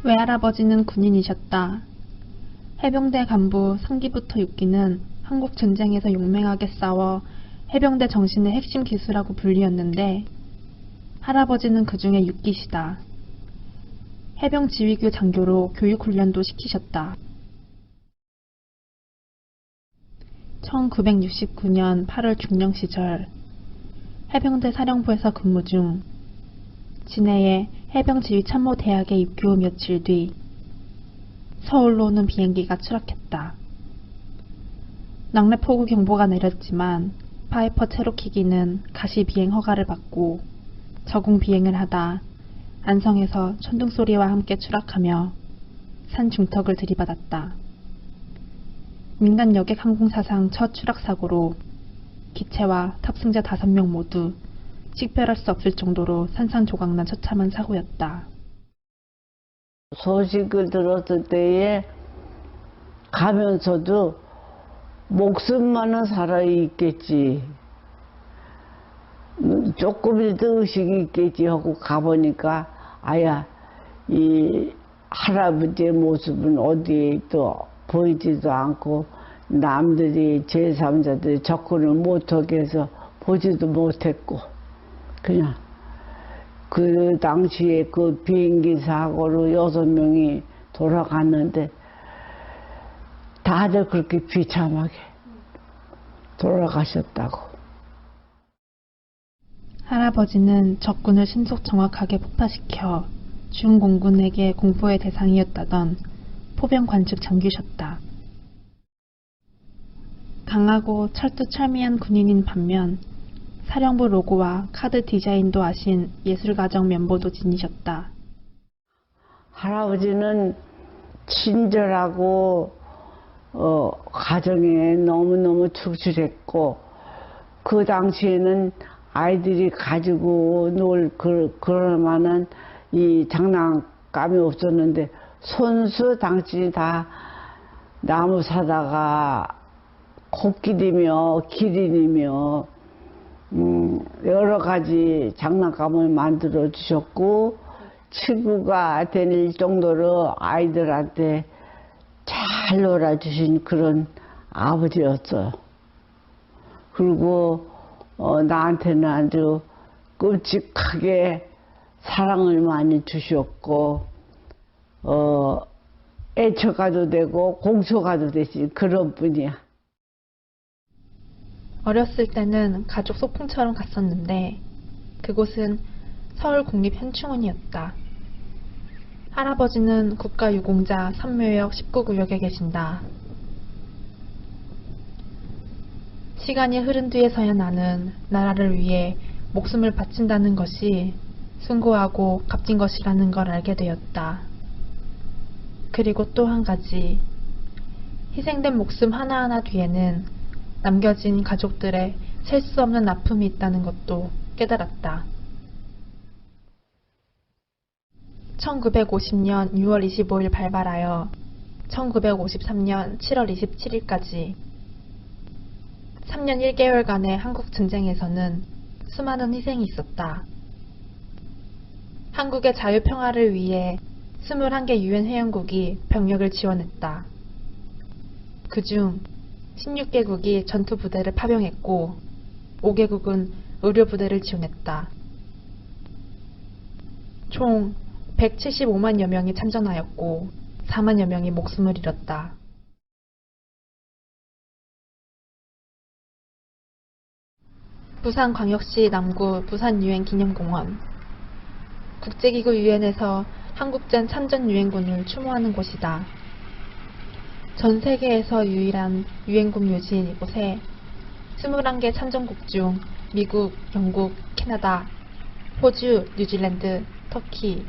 외할아버지는 군인이셨다. 해병대 간부 3기부터 6기는 한국 전쟁에서 용맹하게 싸워 해병대 정신의 핵심 기수라고 불리었는데 할아버지는 그 중에 6기시다. 해병 지휘교 장교로 교육훈련도 시키셨다. 1969년 8월 중령 시절 해병대 사령부에서 근무 중 진해의 해병지휘참모대학에 입교 후 며칠 뒤 서울로 오는 비행기가 추락했다. 낙뢰폭우 경보가 내렸지만 파이퍼 체로키기는 가시 비행 허가를 받고 저공 비행을 하다 안성에서 천둥소리와 함께 추락하며 산 중턱을 들이받았다. 민간 여객 항공사상 첫 추락사고로 기체와 탑승자 5명 모두 식별할 수 없을 정도로 산산조각난 처참한 사고였다. 소식을 들었을 때에 가면서도 목숨만은 살아있겠지, 조금이라도 의식이 있겠지 하고 가보니까 아야, 이 할아버지의 모습은 어디에 또 보이지도 않고 남들이 제3자들이 접근을 못하게 해서 보지도 못했고, 그냥 그 당시에 그 비행기 사고로 6명이 돌아갔는데 다들 그렇게 비참하게 돌아가셨다고. 할아버지는 적군을 신속 정확하게 폭파시켜 중공군에게 공포의 대상이었다던 포병 관측 장교셨다. 강하고 철두철미한 군인인 반면 사령부 로고와 카드 디자인도 아신 예술가정 면모도 지니셨다. 할아버지는 친절하고 가정에 너무너무 충실했고, 그 당시에는 아이들이 가지고 놀 그럴 만한 이 장난감이 없었는데 손수 당신이 다 나무 사다가 코끼리며 기린이며 여러 가지 장난감을 만들어 주셨고, 친구가 될 정도로 아이들한테 잘 놀아주신 그런 아버지였어요. 그리고 나한테는 아주 끔찍하게 사랑을 많이 주셨고, 애처가도 되고 공처가도 되신 그런 분이야. 어렸을 때는 가족 소풍처럼 갔었는데 그곳은 서울국립현충원이었다. 할아버지는 국가유공자 선묘역 19구역에 계신다. 시간이 흐른 뒤에서야 나는 나라를 위해 목숨을 바친다는 것이 숭고하고 값진 것이라는 걸 알게 되었다. 그리고 또 한 가지, 희생된 목숨 하나하나 뒤에는 남겨진 가족들의 셀 수 없는 아픔이 있다는 것도 깨달았다. 1950년 6월 25일 발발하여 1953년 7월 27일까지 3년 1개월간의 한국전쟁에서는 수많은 희생이 있었다. 한국의 자유평화를 위해 21개 유엔 회원국이 병력을 지원했다. 그중 16개국이 전투부대를 파병했고 5개국은 의료부대를 지원했다. 총 175만여 명이 참전하였고 4만여 명이 목숨을 잃었다. 부산광역시 남구 부산유엔기념공원, 국제기구 유엔에서 한국전 참전유엔군을 추모하는 곳이다. 전 세계에서 유일한 유엔군 묘지인 이곳에 21개 참전국 중 미국, 영국, 캐나다, 호주, 뉴질랜드, 터키,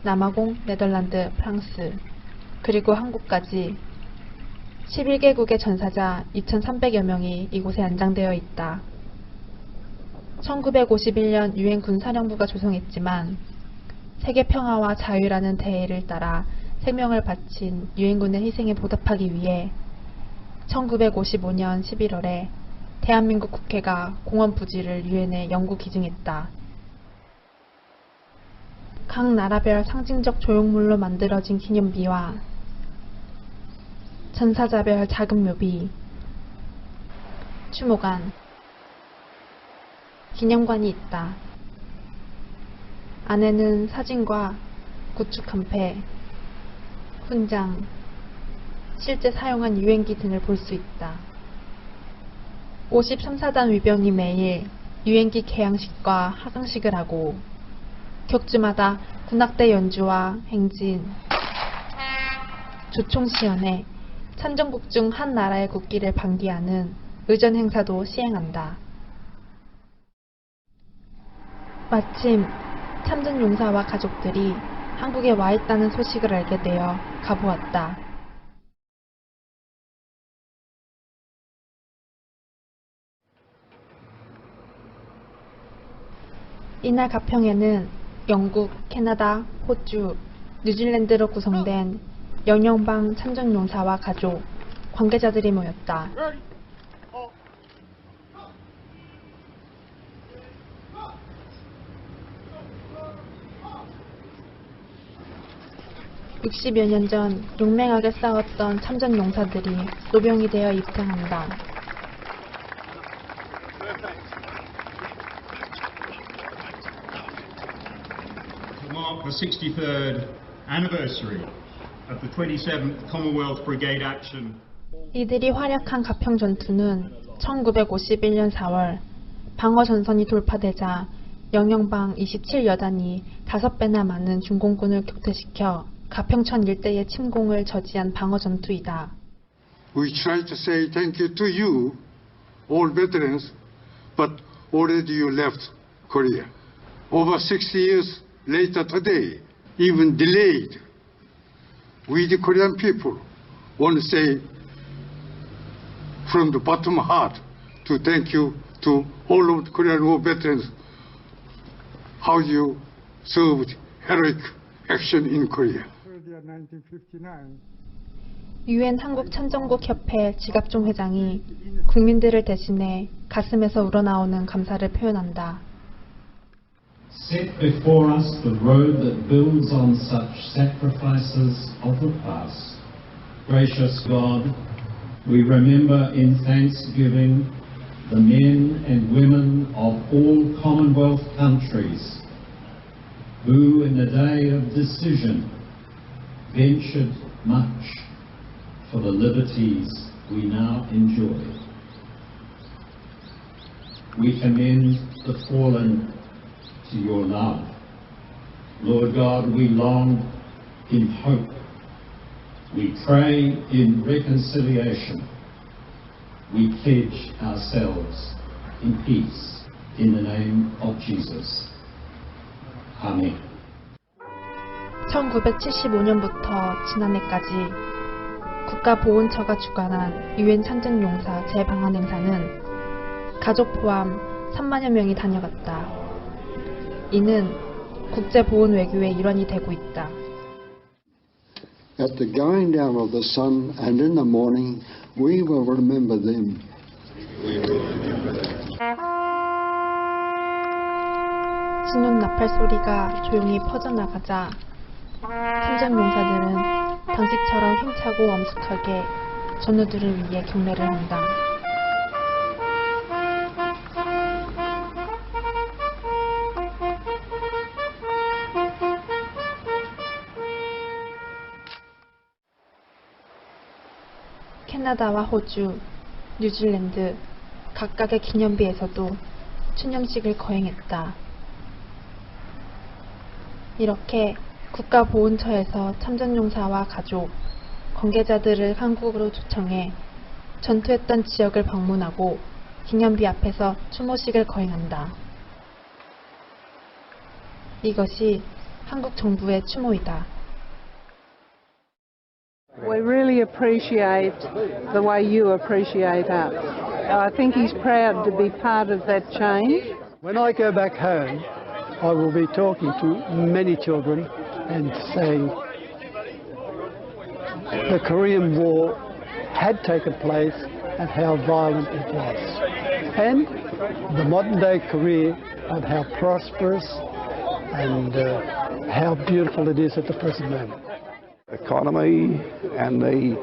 남아공, 네덜란드, 프랑스, 그리고 한국까지 11개국의 전사자 2,300여 명이 이곳에 안장되어 있다. 1951년 유엔 군사령부가 조성했지만 세계 평화와 자유라는 대의를 따라 생명을 바친 유엔군의 희생에 보답하기 위해 1955년 11월에 대한민국 국회가 공원 부지를 유엔에 영구 기증했다. 각 나라별 상징적 조형물로 만들어진 기념비와 전사자별 작은 묘비, 추모관, 기념관이 있다. 안에는 사진과 구축 한패, 훈장, 실제 사용한 유행기 등을 볼 수 있다. 53사단 위병이 매일 유행기 개양식과 하강식을 하고 격주마다 군악대 연주와 행진, 조총 시연에 참전국 중 한 나라의 국기를 방기하는 의전 행사도 시행한다. 마침 참전 용사와 가족들이 한국에 와 있다는 소식을 알게 되어 가보았다. 이날 가평에는 영국, 캐나다, 호주, 뉴질랜드로 구성된 영영방 참전용사와 가족, 관계자들이 모였다. (60여 년) 전 용맹하게 싸웠던 참전용사들이 노병이 되어 입장한다. Mark the 63rd anniversary of the 27th Commonwealth Brigade Action. 이들이 활약한 가평 전투는 1951년 4월 방어 전선이 돌파되자 영영방 27여단이 5배나 많은 중공군을 격퇴시켜 가평천 일대의 침공을 저지한 방어 전투이다. We try to say thank you to you, all veterans, but already you left Korea. Over 60 years later today, even delayed, we the Korean people want to say from the bottom of heart to thank you to all of the Korean War veterans how you served heroic action in Korea. 유엔 한국참전국협회 지갑종 회장이 국민들을 대신해 가슴에서 우러나오는 감사를 표현한다. Set before us the road that builds on such sacrifices of the past. Gracious God, we remember in thanksgiving the men and women of all Commonwealth countries who in the day of decision ventured much for the liberties we now enjoy. We commend the fallen to your love. Lord God, we long in hope. We pray in reconciliation. We pledge ourselves in peace in the name of Jesus. Amen. 1975년부터 지난해까지 국가보훈처가 주관한 유엔 참전용사 재방한 행사는 가족 포함 3만여 명이 다녀갔다. 이는 국제보훈 외교의 일환이 되고 있다. At the going down of the sun and in the morning, we will remember them. 진운 나팔 소리가 조용히 퍼져나가자 참전용사들은 당시처럼 힘차고 엄숙하게 전우들을 위해 경례를 한다. 캐나다와 호주, 뉴질랜드 각각의 기념비에서도 춘영식을 거행했다. 이렇게 국가보훈처에서 참전용사와 가족, 관계자들을 한국으로 초청해 전투했던 지역을 방문하고 기념비 앞에서 추모식을 거행한다. 이것이 한국 정부의 추모이다. We really appreciate the way you appreciate us. I think he's proud to be part of that change. When I go back home, I will be talking to many children and saying the Korean War had taken place and how violent it was. And the modern day Korea and how prosperous and how beautiful it is at the present moment. Economy and the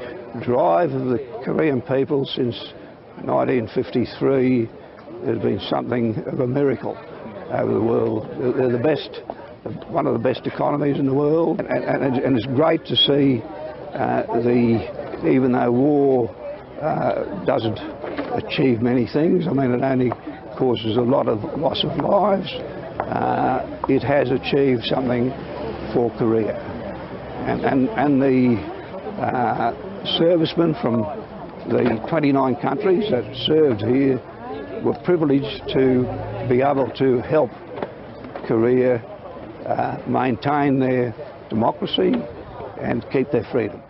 drive of the Korean people since 1953 has been something of a miracle over the world. They're the best, one of the best economies in the world, and it's great to see even though war doesn't achieve many things, I mean it only causes a lot of loss of lives, it has achieved something for Korea. And the servicemen from the 29 countries that served here were privileged to be able to help Korea maintain their democracy and keep their freedom.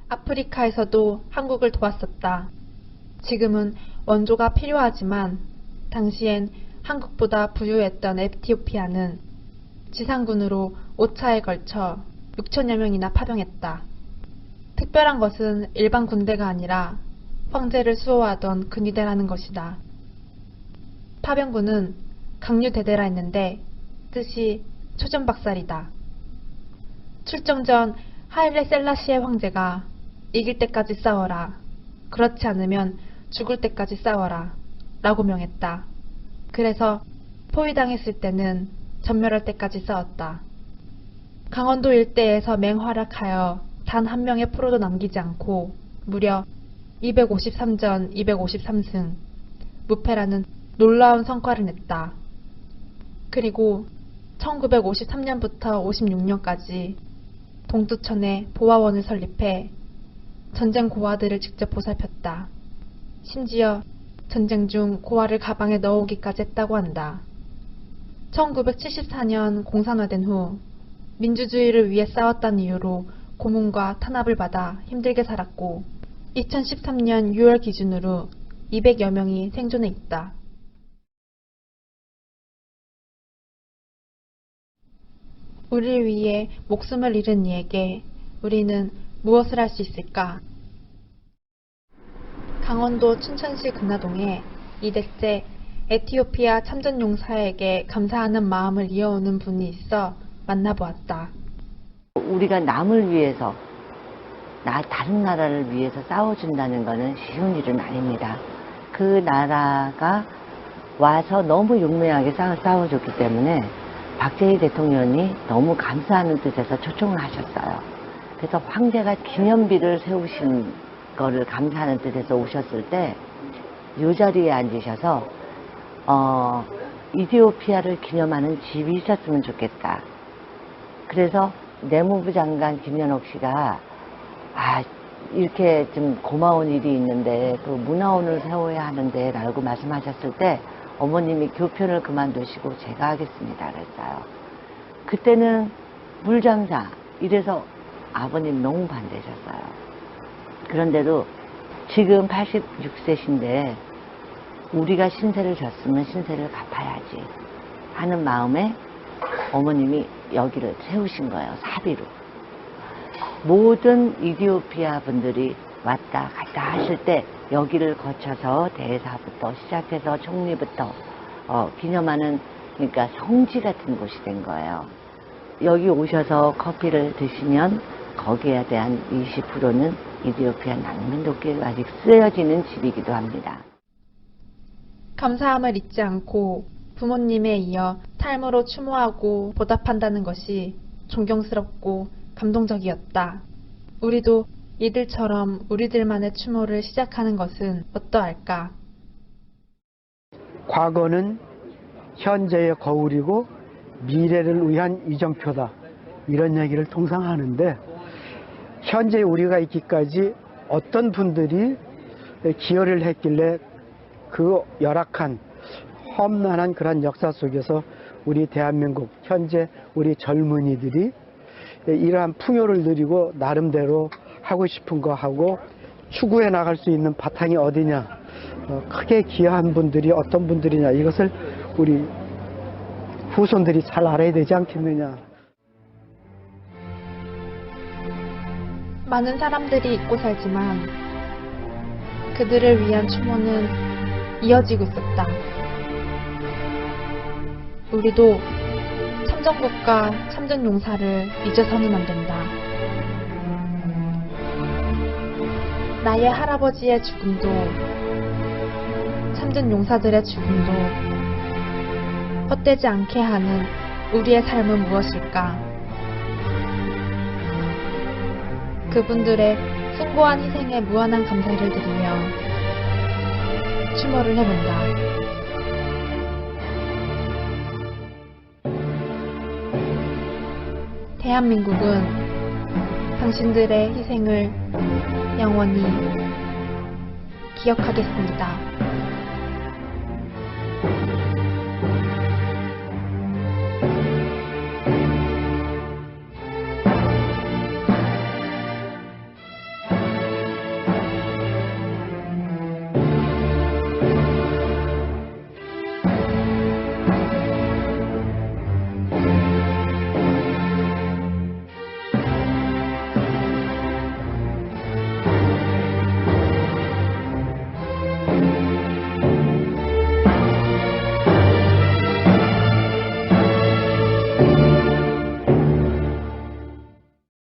아프리카에서도 한국을 도왔었다. 지금은 원조가 필요하지만 당시엔 한국보다 부유했던 에티오피아는 지상군으로 5차에 걸쳐 6천여 명이나 파병했다. 특별한 것은 일반 군대가 아니라 황제를 수호하던 근위대라는 것이다. 파병군은 강류대대라 했는데 뜻이 초전박살이다. 출정 전 하일레 셀라시의 황제가 이길 때까지 싸워라. 그렇지 않으면 죽을 때까지 싸워라. 라고 명했다. 그래서 포위당했을 때는 전멸할 때까지 싸웠다. 강원도 일대에서 맹활약하여 단 한 명의 프로도 남기지 않고 무려 253전 253승, 무패라는 놀라운 성과를 냈다. 그리고 1953년부터 56년까지 동두천에 보화원을 설립해 전쟁 고아들을 직접 보살폈다. 심지어 전쟁 중 고아를 가방에 넣어오기까지 했다고 한다. 1974년 공산화된 후 민주주의를 위해 싸웠다는 이유로 고문과 탄압을 받아 힘들게 살았고 2013년 6월 기준으로 200여 명이 생존해 있다. 우리를 위해 목숨을 잃은 이에게 우리는 무엇을 할 수 있을까? 강원도 춘천시 금화동에 2대째 에티오피아 참전용사에게 감사하는 마음을 이어오는 분이 있어 만나보았다. 우리가 남을 위해서, 다른 나라를 위해서 싸워준다는 것은 쉬운 일은 아닙니다. 그 나라가 와서 너무 용맹하게 싸워줬기 때문에 박정희 대통령이 너무 감사하는 뜻에서 초청을 하셨어요. 그래서 황제가 기념비를 세우신 거를 감사하는 뜻에서 오셨을 때 이 자리에 앉으셔서 이디오피아를 기념하는 집이 있었으면 좋겠다. 그래서 내무부 장관 김연옥 씨가 이렇게 좀 고마운 일이 있는데 그 문화원을 세워야 하는데 라고 말씀하셨을 때 어머님이 교편을 그만두시고 제가 하겠습니다 그랬어요. 그때는 물장사 이래서 아버님 너무 반대하셨어요. 그런데도 지금 86세신데 우리가 신세를 졌으면 신세를 갚아야지 하는 마음에 어머님이 여기를 세우신 거예요. 사비로. 모든 이디오피아 분들이 왔다 갔다 하실 때 여기를 거쳐서 대사부터 시작해서 총리부터 기념하는, 그러니까 성지 같은 곳이 된 거예요. 여기 오셔서 커피를 드시면 거기에 대한 20%는 이디오피아 난민독기에 아직 쓰여지는 집이기도 합니다. 감사함을 잊지 않고 부모님에 이어 삶으로 추모하고 보답한다는 것이 존경스럽고 감동적이었다. 우리도 이들처럼 우리들만의 추모를 시작하는 것은 어떠할까? 과거는 현재의 거울이고 미래를 위한 이정표다. 이런 얘기를 통상 하는데 현재 우리가 있기까지 어떤 분들이 기여를 했길래 그 열악한 험난한 그런 역사 속에서 우리 대한민국 현재 우리 젊은이들이 이러한 풍요를 누리고 나름대로 하고 싶은 거 하고 추구해 나갈 수 있는 바탕이 어디냐, 크게 기여한 분들이 어떤 분들이냐, 이것을 우리 후손들이 잘 알아야 되지 않겠느냐. 많은 사람들이 잊고 살지만 그들을 위한 추모는 이어지고 있었다. 우리도 참전국가 참전용사를 잊어서는 안 된다. 나의 할아버지의 죽음도 참전용사들의 죽음도 헛되지 않게 하는 우리의 삶은 무엇일까? 그분들의 숭고한 희생에 무한한 감사를 드리며 추모를 해본다. 대한민국은 당신들의 희생을 영원히 기억하겠습니다.